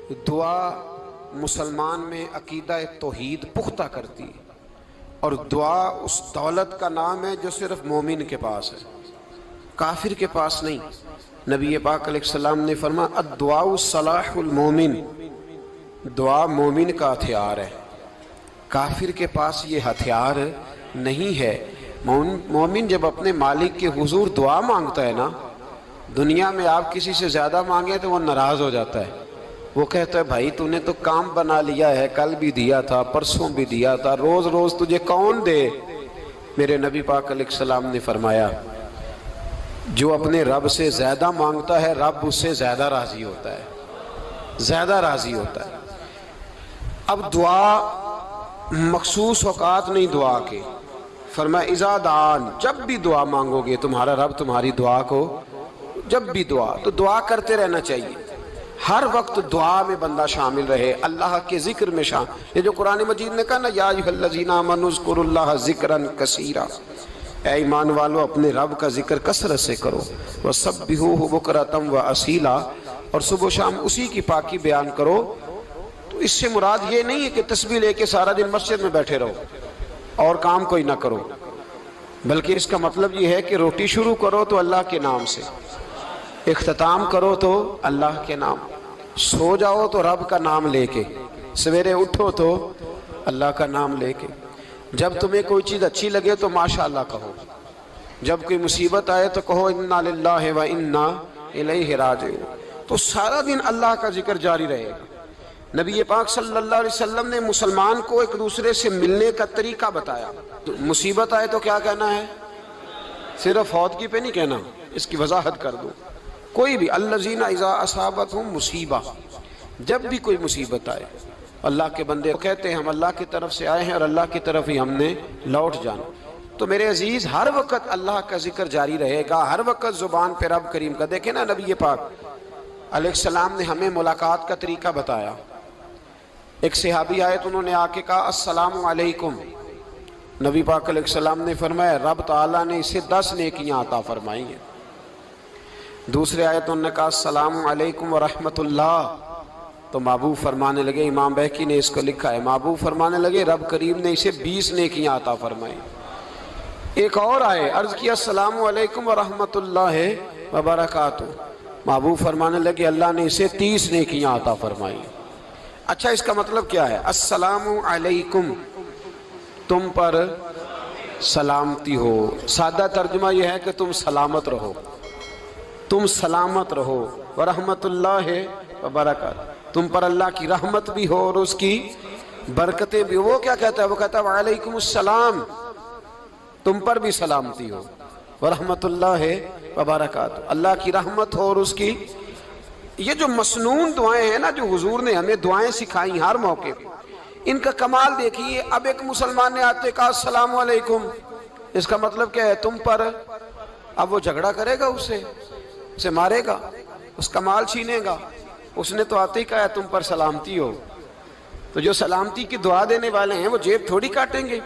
دعا مسلمان میں عقیدہ توحید پختہ کرتی ہے، اور دعا اس دولت کا نام ہے جو صرف مومن کے پاس ہے، کافر کے پاس نہیں۔ نبی پاک علیہ السلام نے فرمایا الدعاء صلاح المومن، دعا مومن کا ہتھیار ہے، کافر کے پاس یہ ہتھیار نہیں ہے۔ مومن جب اپنے مالک کے حضور دعا مانگتا ہے نا، دنیا میں آپ کسی سے زیادہ مانگیں تو وہ ناراض ہو جاتا ہے، وہ کہتا ہے بھائی تو نے تو کام بنا لیا ہے، کل بھی دیا تھا، پرسوں بھی دیا تھا، روز روز تجھے کون دے؟ میرے نبی پاک علیہ السلام نے فرمایا جو اپنے رب سے زیادہ مانگتا ہے رب اس سے زیادہ راضی ہوتا ہے، زیادہ راضی ہوتا ہے۔ اب دعا مخصوص اوقات نہیں دعا کے، فرمایا اذا دعان، جب بھی دعا مانگو گے تمہارا رب تمہاری دعا کو، جب بھی دعا تو دعا کرتے رہنا چاہیے، ہر وقت دعا میں بندہ شامل رہے، اللہ کے ذکر میں شامل۔ یہ جو قرآن مجید نے کہا نا یا ایھا الذین آمنوا اذکروا اللہ ذکرا کثیرا، اے ایمان والو اپنے رب کا ذکر کثرت سے کرو، وسبحوہ بکرۃ واصیلا، اور صبح و شام اسی کی پاکی بیان کرو۔ تو اس سے مراد یہ نہیں ہے کہ تسبیح لے کے سارا دن مسجد میں بیٹھے رہو اور کام کوئی نہ کرو، بلکہ اس کا مطلب یہ ہے کہ روٹی شروع کرو تو اللہ کے نام سے، اختتام کرو تو اللہ کے نام، سو جاؤ تو رب کا نام لے کے، سویرے اٹھو تو اللہ کا نام لے کے، جب تمہیں کوئی چیز اچھی لگے تو ماشاءاللہ کہو، جب کوئی مصیبت آئے تو کہو انا للہ و انا الیہ راجعون۔ تو سارا دن اللہ کا ذکر جاری رہے گا۔ نبی پاک صلی اللہ علیہ وسلم نے مسلمان کو ایک دوسرے سے ملنے کا طریقہ بتایا۔ مصیبت آئے تو کیا کہنا ہے؟ صرف فوت کی پہ نہیں کہنا، اس کی وضاحت کر دو۔ کوئی بھی الذین اذا اصابتہم مصیبہ، جب بھی کوئی مصیبت آئے اللہ کے بندے کہتے ہیں ہم اللہ کی طرف سے آئے ہیں اور اللہ کی طرف ہی ہم نے لوٹ جانا۔ تو میرے عزیز ہر وقت اللہ کا ذکر جاری رہے گا، ہر وقت زبان پہ رب کریم کا۔ دیکھیں نا نبی پاک علیہ السلام نے ہمیں ملاقات کا طریقہ بتایا۔ ایک صحابی آئے تو انہوں نے آ کے کہا السلام علیکم، نبی پاک علیہ السلام نے فرمایا رب تعالیٰ نے اسے 10 نیکیاں عطا فرمائی ہیں۔ دوسرے آئے تو انہوں نے کہا السلام علیکم ورحمۃ اللہ، تو محبوب فرمانے لگے، امام بہقی نے اس کو لکھا ہے، محبوب فرمانے لگے رب کریم نے اسے 20 نیکیاں عطا فرمائی۔ ایک اور آئے، عرض کیا السلام علیکم ورحمۃ اللہ وبرکاتہ، محبوب فرمانے لگے اللہ نے اسے 30 نیکیاں عطا فرمائی۔ اچھا اس کا مطلب کیا ہے؟ السلام علیکم، تم پر سلامتی ہو، سادہ ترجمہ یہ ہے کہ تم سلامت رہو، تم سلامت رہو، ورحمۃ اللہ وبرکاتہ، تم پر اللہ کی رحمت بھی ہو اور اس کی برکتیں بھی ہو۔ وہ کیا کہتا ہے؟ وہ کہتا ہے وعلیکم السلام، تم پر بھی سلامتی ہو، ورحمۃ اللہ وبرکاتہ، اللہ کی رحمت ہو اور اس کی۔ یہ جو مسنون دعائیں ہیں نا جو حضور نے ہمیں دعائیں سکھائیں ہر موقع پہ، ان کا کمال دیکھیے۔ اب ایک مسلمان نے آتے کہا السلام علیکم، اس کا مطلب کیا ہے؟ تم پر۔ اب وہ جھگڑا کرے گا اسے مارے گا، اس کا مال چھینے گا؟ اس نے تو آتے ہی کہا ہے تم پر سلامتی ہو۔ تو جو سلامتی کی دعا دینے والے ہیں وہ جیب تھوڑی کاٹیں گے،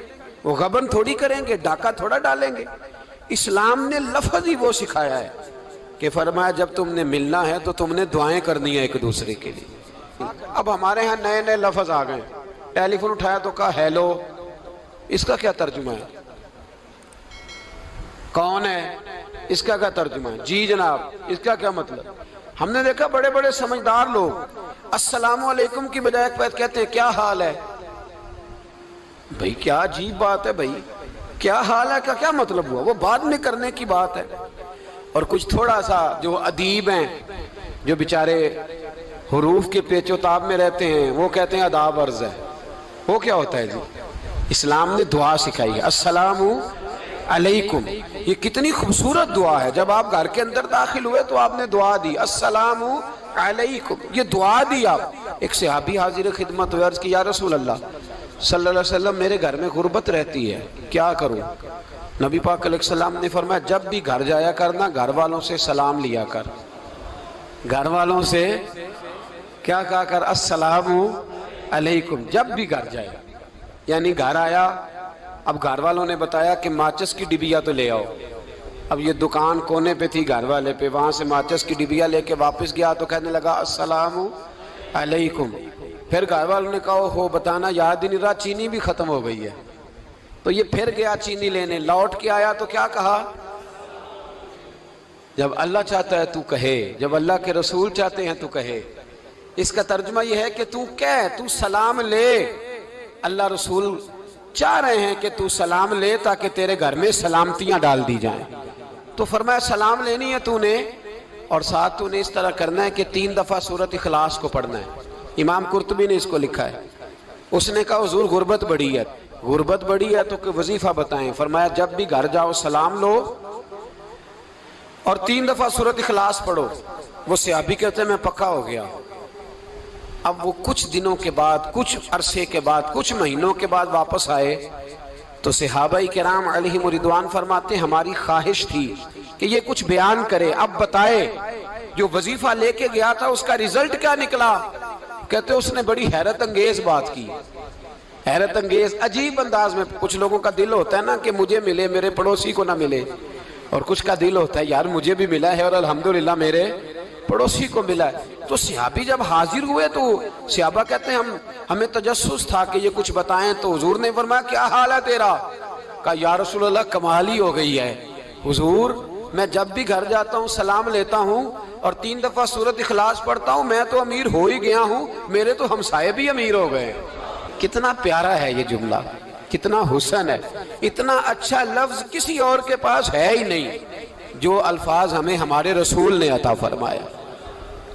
وہ غبن تھوڑی کریں گے، ڈاکہ تھوڑا ڈالیں گے۔ اسلام نے لفظ ہی وہ سکھایا ہے کہ فرمایا جب تم نے ملنا ہے تو تم نے دعائیں کرنی ہیں ایک دوسرے کے لیے۔ اب ہمارے ہاں نئے نئے لفظ آ گئے، ٹیلی فون اٹھایا تو کہا ہیلو، اس کا کیا ترجمہ ہے؟ کون ہے، اس کا کیا ترجمہ ہے؟ جی جناب، اس کا کیا مطلب؟ ہم نے دیکھا بڑے بڑے سمجھدار لوگ السلام علیکم کی بجائے کہتے ہیں کیا حال ہے۔ بھئی کیا عجیب بات ہے، بھئی کیا حال ہے کا کیا مطلب ہوا؟ وہ بعد میں کرنے کی بات ہے۔ اور کچھ تھوڑا سا جو ادیب ہیں، جو بیچارے حروف کے پیچ و تاب میں رہتے ہیں، وہ کہتے ہیں آداب عرض ہے۔ وہ کیا ہوتا ہے جی؟ اسلام نے دعا سکھائی ہے السلام علیکم، یہ کتنی خوبصورت دعا ہے۔ جب آپ گھر کے اندر داخل ہوئے تو آپ نے دعا دی السلام علیکم، یہ دعا دی آپ۔ ایک صحابی حاضر خدمت ہوئے، عرض کی یا رسول اللہ صلی اللہ علیہ وسلم میرے گھر میں غربت رہتی ہے، کیا کروں؟ نبی پاک علیہ السلام نے فرمایا جب بھی گھر جایا کرنا گھر والوں سے سلام لیا کر، گھر والوں سے کیا کہا کر؟ السلام علیکم، جب بھی گھر جائے۔ یعنی گھر آیا، اب گھر والوں نے بتایا کہ ماچس کی ڈبیا تو لے آؤ۔ اب یہ دکان کونے پہ تھی گھر والے پہ، وہاں سے ماچس کی ڈبیا لے کے واپس گیا تو کہنے لگا السلام علیکم. پھر گھر والوں نے کہا ہو بتانا یاد ہی نہیں رہا، چینی بھی ختم ہو گئی ہے. تو یہ پھر گیا چینی لینے، لوٹ کے آیا تو کیا کہا؟ جب اللہ چاہتا ہے تو کہے، جب اللہ کے رسول چاہتے ہیں تو کہے. اس کا ترجمہ یہ ہے کہ تو کہہ، تو سلام لے. اللہ رسول چاہ رہے ہیں کہ تو سلام لے تاکہ تیرے گھر میں سلامتیاں ڈال دی جائیں. تو فرمایا سلام لینی ہے تو نے، اور ساتھ تو نے اس طرح کرنا ہے کہ 3 دفعہ سورۃ اخلاص کو پڑھنا ہے. امام قرطبی نے اس کو لکھا ہے. اس نے کہا حضور غربت بڑی ہے. غربت بڑی ہے تو کہ وظیفہ بتائیں. فرمایا جب بھی گھر جاؤ سلام لو اور 3 دفعہ سورۃ اخلاص پڑھو. وہ صحابی کہتے ہیں میں پکا ہو گیا. اب وہ کچھ دنوں کے بعد، کچھ عرصے کے بعد، کچھ مہینوں کے بعد واپس آئے تو صحابہ کرام علیہم رضوان فرماتے ہیں ہماری خواہش تھی کہ یہ کچھ بیان کرے، اب بتائے جو وظیفہ لے کے گیا تھا اس کا رزلٹ کیا نکلا. کہتے اس نے بڑی حیرت انگیز بات کی، حیرت انگیز عجیب انداز میں. کچھ لوگوں کا دل ہوتا ہے نا کہ مجھے ملے میرے پڑوسی کو نہ ملے، اور کچھ کا دل ہوتا ہے یار مجھے بھی ملا ہے اور الحمدللہ میرے پڑوسی کو ملا ہے. تو صحابی جب حاضر ہوئے تو صحابہ کہتے ہیں ہمیں تجسس تھا کہ یہ کچھ بتائیں. تو حضور نے فرمایا کیا حال ہے تیرا؟ کہا یا رسول اللہ کمال ہی ہو گئی ہے حضور، میں جب بھی گھر جاتا ہوں سلام لیتا ہوں اور 3 دفعہ سورۃ اخلاص پڑھتا ہوں. میں تو امیر ہو ہی گیا ہوں، میرے تو ہمسائے بھی امیر ہو گئے. کتنا پیارا ہے یہ جملہ، کتنا حسن ہے. اتنا اچھا لفظ کسی اور کے پاس ہے ہی نہیں جو الفاظ ہمیں ہمارے رسول نے عطا فرمایا.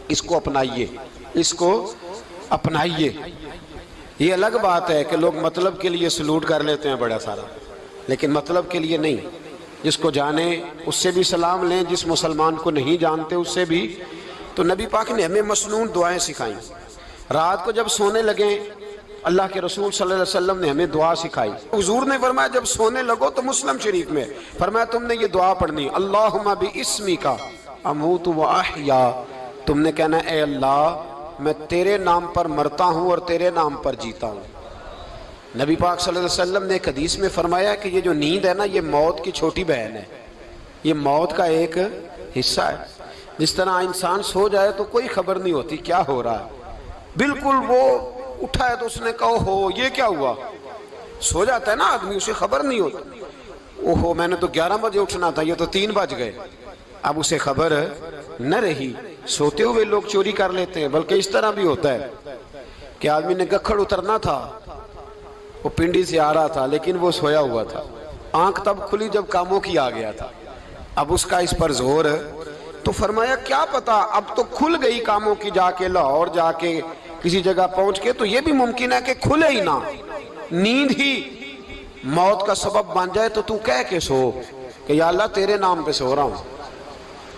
اس کو اپنائیے، اس کو اپنائیے. یہ الگ بات ہے کہ لوگ مطلب کے لیے سلوٹ کر لیتے ہیں بڑا سارا، لیکن مطلب کے لیے نہیں. جس کو جانے اس سے بھی سلام لیں، جس مسلمان کو نہیں جانتے اس سے بھی. تو نبی پاک نے ہمیں مسنون دعائیں سکھائیں. رات کو جب سونے لگیں اللہ کے رسول صلی اللہ علیہ وسلم نے ہمیں دعا سکھائی. حضور نے فرمایا جب سونے لگو تو مسلم شریف میں فرمایا تم نے یہ دعا پڑھنی، اللہم باسمک اموت و احیا. تم نے کہنا اے اللہ میں تیرے نام پر مرتا ہوں اور تیرے نام پر جیتا ہوں. نبی پاک صلی اللہ علیہ وسلم نے ایک حدیث میں فرمایا کہ یہ جو نیند ہے نا یہ موت کی چھوٹی بہن ہے، یہ موت کا ایک حصہ ہے. جس طرح انسان سو جائے تو کوئی خبر نہیں ہوتی کیا ہو رہا ہے، بالکل وہ اٹھا ہے تو اس نے کہا ہو یہ کیا ہوا. سو جاتا ہے نا آدمی، اسے خبر نہیں ہوتی. اوہو میں نے تو 11 بجے اٹھنا تھا، یہ تو 3 بج گئے. اب اسے خبر نہ رہی. سوتے ہوئے لوگ چوری کر لیتے ہیں، بلکہ اس طرح بھی ہوتا ہے کہ آدمی نے گکھڑ اترنا تھا، وہ پنڈی سے آ رہا تھا لیکن وہ سویا ہوا تھا. آنکھ تب کھلی جب کاموں کی آ گیا تھا. اب اس کا اس پر زور، تو فرمایا کیا پتا اب تو کھل گئی کاموں کی، جا کے لاہور جا کے کسی جگہ پہنچ کے تو یہ بھی ممکن ہے کہ کھلے ہی نہ، نیند ہی موت کا سبب بن جائے. تو کہہ کے سو کہ یا اللہ تیرے نام پہ سو رہا ہوں.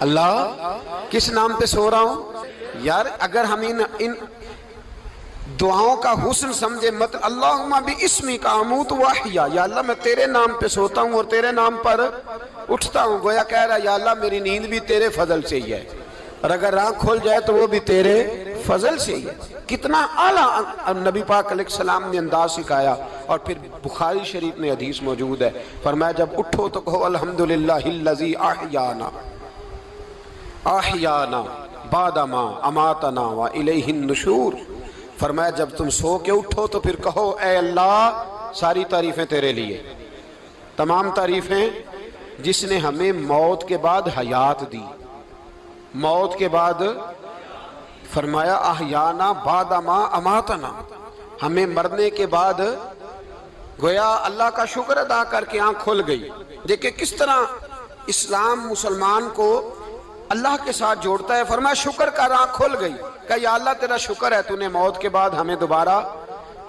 اللہ کس نام پہ سو رہا ہوں؟ یار اگر ہم ان دعاؤں کا حسن سمجھے مت، اللہم باسمک اموت و احیا، یا اللہ میں تیرے نام پہ سوتا ہوں اور تیرے نام پر اٹھتا ہوں. گویا کہہ رہا یا اللہ میری نیند بھی تیرے فضل سے ہی ہے، اور اگر آنکھ کھل جائے تو وہ بھی تیرے فضل سے ہی ہے. کتنا اعلیٰ نبی پاک علیہ السلام نے انداز سکھایا. اور پھر بخاری شریف میں حدیث موجود ہے، فرمایا جب اٹھو تو کہو الحمدللہ الذی احیانا بعد ما اماتنا والیہ النشور. فرمایا جب تم سو کے اٹھو تو پھر کہو اے اللہ ساری تعریفیں تیرے لیے، تمام تعریفیں جس نے ہمیں موت کے بعد حیات دی. موت کے بعد فرمایا احیانا بعد ما اماتنا، ہمیں مرنے کے بعد گویا اللہ کا شکر ادا کر کے آنکھ کھل گئی. دیکھیں کس طرح اسلام مسلمان کو اللہ کے ساتھ جوڑتا ہے. فرمایا شکر کر، آنکھ کھل گئی. کہ یا اللہ تیرا شکر ہے تو نے موت کے بعد ہمیں دوبارہ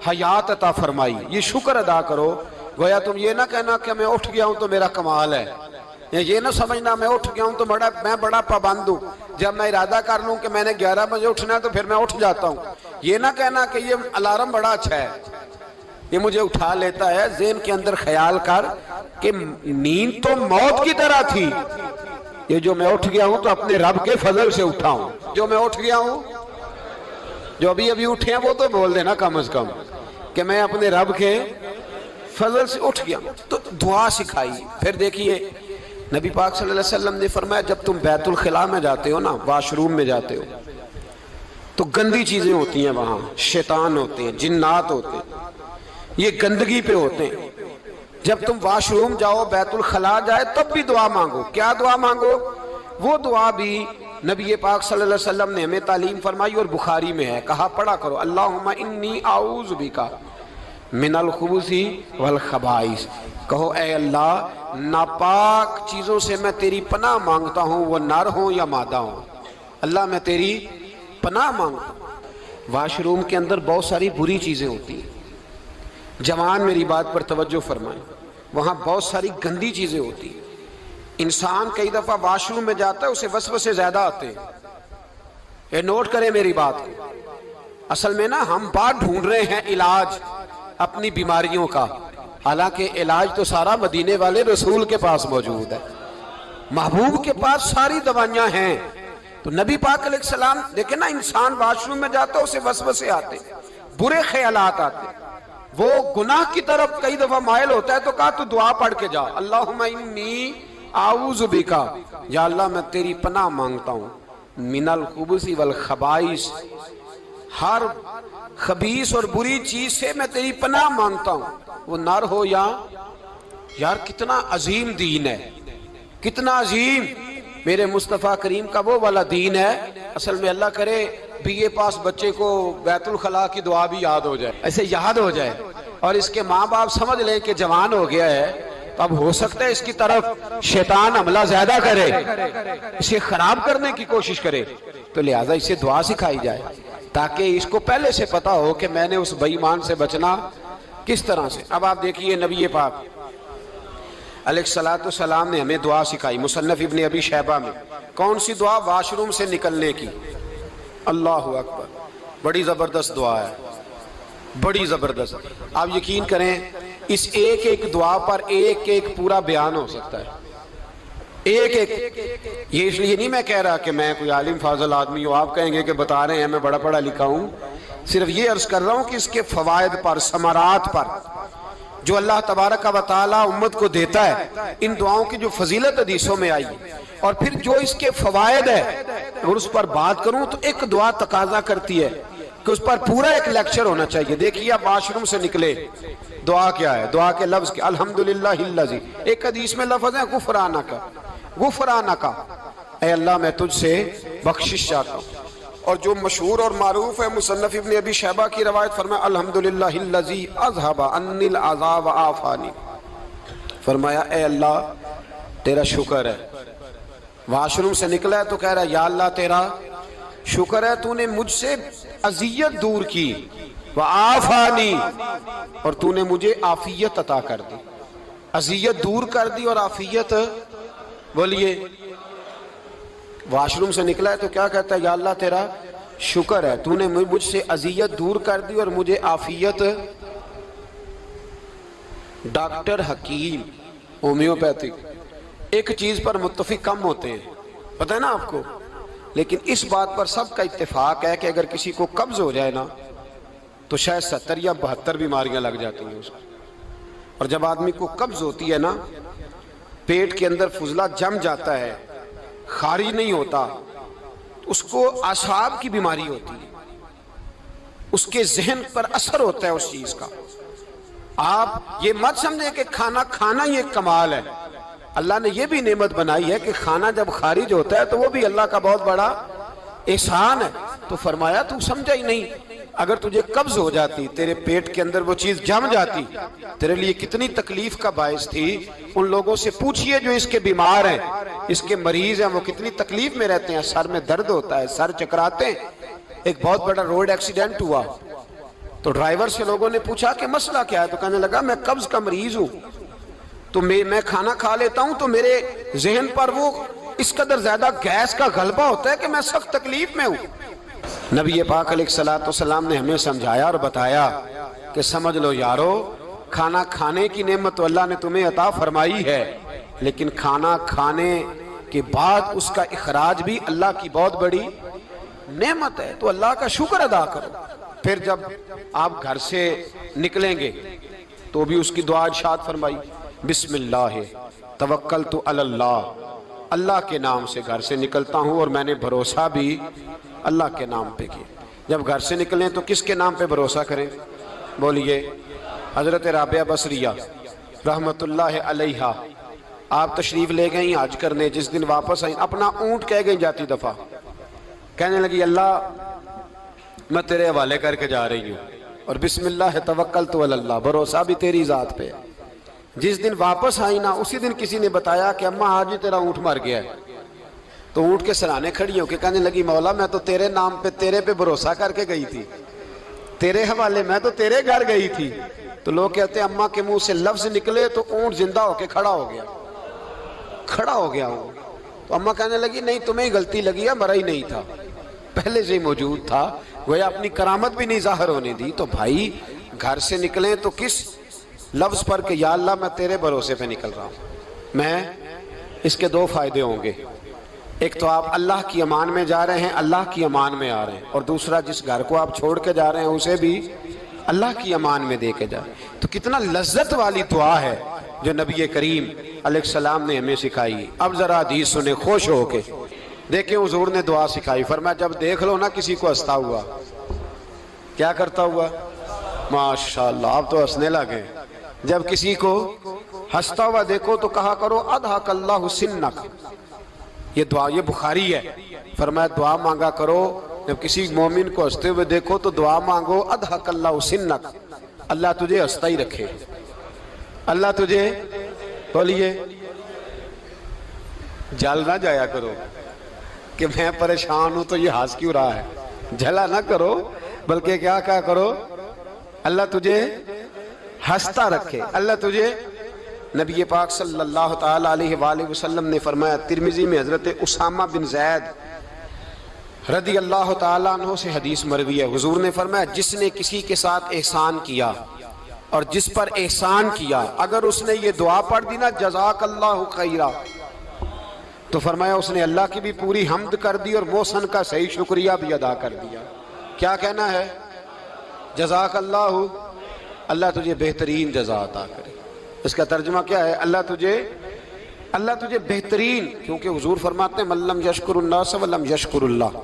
حیات عطا فرمائی، یہ شکر ادا کرو. گویا تم یہ نہ کہنا کہ میں اٹھ گیا ہوں تو میرا کمال ہے، یہ نہ سمجھنا میں اٹھ گیا ہوں تو میں بڑا پابند ہوں، جب میں ارادہ کر لوں کہ میں نے 11 بجے اٹھنا ہے تو پھر میں اٹھ جاتا ہوں. یہ نہ کہنا کہ یہ الارم بڑا اچھا ہے، یہ مجھے اٹھا لیتا ہے. ذہن کے اندر خیال کر کہ نیند تو موت کی طرح تھی، یہ جو میں اٹھ گیا ہوں تو اپنے رب کے فضل سے اٹھا ہوں. جو میں اٹھ گیا ہوں، جو ابھی اٹھے ہیں وہ تو بول دینا کم از کم کہ میں اپنے رب کے فضل سے اٹھ گیا. تو دعا سکھائی. پھر دیکھیے نبی پاک صلی اللہ علیہ وسلم نے فرمایا جب تم بیت الخلاء میں جاتے ہو نا، واش روم میں جاتے ہو، تو گندی چیزیں ہوتی ہیں وہاں، شیطان ہوتے ہیں، جنات ہوتے ہیں، یہ گندگی پہ ہوتے ہیں۔ جب تم واش روم جاؤ، بیت الخلاء جائے، تب بھی دعا مانگو۔ کیا دعا مانگو؟ وہ دعا بھی نبی پاک صلی اللہ علیہ وسلم نے ہمیں تعلیم فرمائی اور بخاری میں ہے، کہا پڑھا کرو، اللہم انی اعوذ بک من الخبث والخبائث۔ کہو اے اللہ، ناپاک چیزوں سے میں تیری پناہ مانگتا ہوں، وہ نر ہوں یا مادہ ہوں۔ اللہ میں تیری پناہ مانگتا ہوں۔ واش روم کے اندر بہت ساری بری چیزیں ہوتی ہیں، جوان میری بات پر توجہ فرمائیں، وہاں بہت ساری گندی چیزیں ہوتی ہیں۔ انسان کئی دفعہ واش روم میں جاتا ہے، اسے وسوسے زیادہ آتے ہیں۔ یہ نوٹ کریں میری بات کو۔ اصل میں نا ہم بات ڈھونڈ رہے ہیں علاج اپنی بیماریوں کا، حالانکہ علاج تو سارا مدینے والے رسول کے پاس موجود ہے، محبوب کے پاس ساری دوائیاں ہیں۔ تو نبی پاک علیہ السلام دیکھیں نا، انسان واش روم میں جاتا ہے، اسے وسوسے آتے، برے خیالات آتے، وہ گناہ کی طرف کئی دفعہ مائل ہوتا ہے، تو کہا تو دعا پڑھ کے جا، اللہم انی اعوذ بک، یا اللہ میں تیری پناہ مانگتا ہوں، من الخبث والخبائث، ہر خبیث اور بری چیز سے میں تیری پناہ مانگتا ہوں، وہ نر ہو یا یار کتنا عظیم دین ہے، کتنا عظیم میرے مصطفیٰ کریم کا وہ والا دین ہے۔ اصل میں اللہ کرے بی اے پاس بچے کو بیت الخلاء کی دعا بھی یاد ہو جائے، ایسے یاد ہو جائے، اور اس کے ماں باپ سمجھ لیں کہ جوان ہو گیا ہے، تو اب ہو سکتا ہے اس کی طرف شیطان حملہ زیادہ کرے، اسے خراب کرنے کی کوشش کرے، تو لہٰذا اسے دعا سکھائی جائے تاکہ اس کو پہلے سے پتا ہو کہ میں نے اس بے ایمان سے بچنا کس طرح سے۔ اب آپ دیکھیے نبی پاک علیہ السلام نے ہمیں دعا سکھائی، مصنف ابن ابی شیبہ میں۔ کون سی دعا؟ واش روم سے نکلنے کی۔ اللہ اکبر، بڑی زبردست دعا ہے، بڑی زبردست۔ آپ یقین کریں اس ایک ایک دعا پر ایک ایک پورا بیان ہو سکتا ہے، ایک ایک۔ یہ اس لیے نہیں میں کہہ رہا کہ میں کوئی عالم فاضل آدمی ہوں، آپ کہیں گے کہ بتا رہے ہیں میں بڑا پڑھا لکھا ہوں، صرف یہ عرض کر رہا ہوں کہ اس کے فوائد پر، ثمرات پر جو اللہ تبارک و تعالی امت کو دیتا ہے، ان دعاؤں کی جو فضیلت حدیثوں میں آئی، اور پھر جو اس کے فوائد ہے، اگر اس پر بات کروں تو ایک دعا تقاضا کرتی ہے کہ اس پر پورا ایک لیکچر ہونا چاہیے۔ دیکھیے آپ واش روم سے نکلے، دعا کیا ہے؟ دعا کے لفظ کیا؟ الحمدللہ الذی، ایک حدیث میں لفظ ہے غفرانک، غفرانک، اے اللہ میں تجھ سے بخشش چاہتا ہوں۔ اور جو مشہور اور معروف ہے، مصنف ابن ابی شیبہ کی روایت، فرمایا الحمدللہ الذی اذھب عنی العذا وعافانی، فرمایا اے اللہ تیرا شکر ہے۔ واش روم سے نکلا ہے تو کہہ رہا ہے یا اللہ تیرا شکر ہے، تو نے مجھ سے اذیت دور کی، وعافانی، اور تو نے مجھے عافیت عطا کر دی، اذیت دور کر دی اور عافیت۔ بولیے، واش روم سے نکلا ہے تو کیا کہتا ہے؟ یا اللہ تیرا شکر ہے، تو نے مجھ سے اذیت دور کر دی اور مجھے عافیت۔ ڈاکٹر حکیم ہومیوپیتھک ایک چیز پر متفق کم ہوتے ہیں، پتہ ہے نا آپ کو، لیکن اس بات پر سب کا اتفاق ہے کہ اگر کسی کو قبض ہو جائے نا تو شاید 70 یا 72 بیماریاں لگ جاتی ہیں اس کو۔ اور جب آدمی کو قبض ہوتی ہے نا، پیٹ کے اندر فضلہ جم جاتا ہے، خارج نہیں ہوتا، اس کو اعصاب کی بیماری ہوتی ہے، اس کے ذہن پر اثر ہوتا ہے اس چیز کا۔ آپ یہ مت سمجھیں کہ کھانا کھانا یہ ایک کمال ہے، اللہ نے یہ بھی نعمت بنائی ہے کہ کھانا جب خارج ہوتا ہے تو وہ بھی اللہ کا بہت بڑا احسان ہے۔ تو فرمایا تو سمجھا ہی نہیں، اگر تجھے قبض ہو جاتی، تیرے پیٹ کے اندر وہ چیز جم جاتی، تیرے لیے کتنی تکلیف کا باعث تھی۔ ان لوگوں سے پوچھئے جو اس کے بیمار ہیں، اس کے مریض ہیں، وہ کتنی تکلیف میں رہتے ہیں، سر میں درد ہوتا ہے، سر چکراتے ہیں۔ ایک بہت بڑا روڈ ایکسیڈنٹ ہوا تو ڈرائیور سے لوگوں نے پوچھا کہ مسئلہ کیا ہے، تو کہنے لگا میں قبض کا مریض ہوں، تو میں کھانا کھا لیتا ہوں تو میرے ذہن پر وہ اس قدر زیادہ گیس کا غلبہ ہوتا ہے کہ میں سخت تکلیف میں ہوں۔ نبی پاک علیہ السلام نے ہمیں سمجھایا اور بتایا کہ سمجھ لو یارو، کھانا کھانے کی نعمت تو اللہ نے تمہیں عطا فرمائی ہے، لیکن کھانا کھانے کے بعد اس کا اخراج بھی اللہ کی بہت بڑی نعمت ہے، تو اللہ کا شکر ادا کرو۔ پھر جب آپ گھر سے نکلیں گے تو بھی اس کی دعا ارشاد فرمائی، بسم اللہ توکلت علی اللہ، اللہ کے نام سے گھر سے نکلتا ہوں اور میں نے بھروسہ بھی اللہ کے نام پہ کیا۔ جب گھر سے نکلیں تو کس کے نام پہ بھروسہ کریں؟ بولیے حضرت رابعہ بصریہ رحمت اللہ علیہا، آپ تشریف لے گئیں حج کرنے، جس دن واپس آئیں اپنا اونٹ کہہ گئیں جاتی دفعہ، کہنے لگی اللہ میں تیرے حوالے کر کے جا رہی ہوں اور بسم اللہ توکلت علی اللہ، بھروسہ بھی تیری ذات پہ ہے۔ جس دن واپس آئی نا اسی دن کسی نے بتایا کہ اماں آج ہی تیرا اونٹ مر گیا ہے، تو اونٹ کے سرانے کھڑی ہو کے کہنے لگی مولا میں تو تیرے نام پہ تیرے پہ بھروسہ کر کے گئی تھی، تیرے حوالے، میں تو تیرے گھر گئی تھی۔ تو لوگ کہتے ہیں اماں کے منہ سے لفظ نکلے تو اونٹ زندہ ہو کے کھڑا ہو گیا، کھڑا ہو گیا ہوں۔ تو اماں کہنے لگی نہیں تمہیں ہی غلطی لگی ہے، مرا ہی نہیں تھا، پہلے سے ہی موجود تھا، گویا اپنی کرامت بھی نہیں ظاہر ہونے دی۔ تو بھائی گھر سے نکلیں تو کس لفظ پر کہ یا اللہ میں تیرے بھروسے پہ نکل رہا ہوں میں، اس کے دو فائدے ہوں گے، ایک تو آپ اللہ کی امان میں جا رہے ہیں، اللہ کی امان میں آ رہے ہیں، اور دوسرا جس گھر کو آپ چھوڑ کے جا رہے ہیں اسے بھی اللہ کی امان میں دے کے جا رہے ہیں۔ تو کتنا لذت والی دعا ہے جو نبی کریم علیہ السلام نے ہمیں سکھائی۔ اب ذرا حدیث سنیں خوش ہو کے، دیکھیں حضور نے دعا سکھائی، فرمایا جب دیکھ لو نا کسی کو ہنستا ہوا، کیا کرتا ہوا؟ ماشاءاللہ آپ تو ہنسنے لگے۔ جب کسی کو ہنستا ہوا دیکھو تو کہا کرو اضحک اللہ سنک، یہ دعا یہ بخاری ہے، فرمایا دعا مانگا کرو جب کسی مومن کو ہنستے ہوئے دیکھو تو دعا مانگو اضحک اللہ سنک، اللہ تجھے ہنستا ہی رکھے، اللہ تجھے، بولیے جل نہ جایا کرو کہ میں پریشان ہوں تو یہ ہنس کیوں رہا ہے، جھلا نہ کرو، بلکہ کیا کہا کرو اللہ تجھے ہنستا رکھے، اللہ تجھے۔ نبی پاک صلی اللہ تعالیٰ علیہ وآلہ وسلم نے فرمایا، ترمذی میں حضرت اسامہ بن زید رضی اللہ تعالیٰ عنہ سے حدیث مروی ہے، حضور نے فرمایا جس نے کسی کے ساتھ احسان کیا اور جس پر احسان کیا اگر اس نے یہ دعا پڑھ دی نا جزاک اللہ خیرہ، تو فرمایا اس نے اللہ کی بھی پوری حمد کر دی اور محسن کا صحیح شکریہ بھی ادا کر دیا۔ کیا کہنا ہے؟ جزاک اللہ، اللہ تجھے بہترین جزا عطا کرے۔ اس کا ترجمہ کیا ہے؟ اللہ تجھے بہترین، کیونکہ حضور فرماتے ہیں من لم یشکر الناس ولم یشکر اللہ،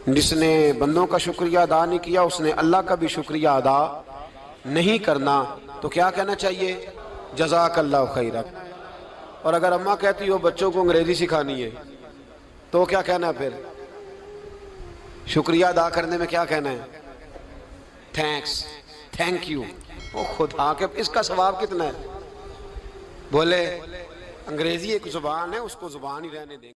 جس نے بندوں کا شکریہ ادا نہیں کیا اس نے اللہ کا بھی شکریہ ادا نہیں کرنا۔ تو کیا کہنا چاہیے؟ جزاک اللہ خیرہ۔ اور اگر اماں کہتی ہو بچوں کو انگریزی سکھانی ہے تو کیا کہنا ہے پھر؟ شکریہ ادا کرنے میں کیا کہنا ہے؟ Thanks, thank you. وہ خدا کے اس کا ثواب کتنا ہے؟ بولے انگریزی ایک زبان ہے، اس کو زبان ہی رہنے دیں۔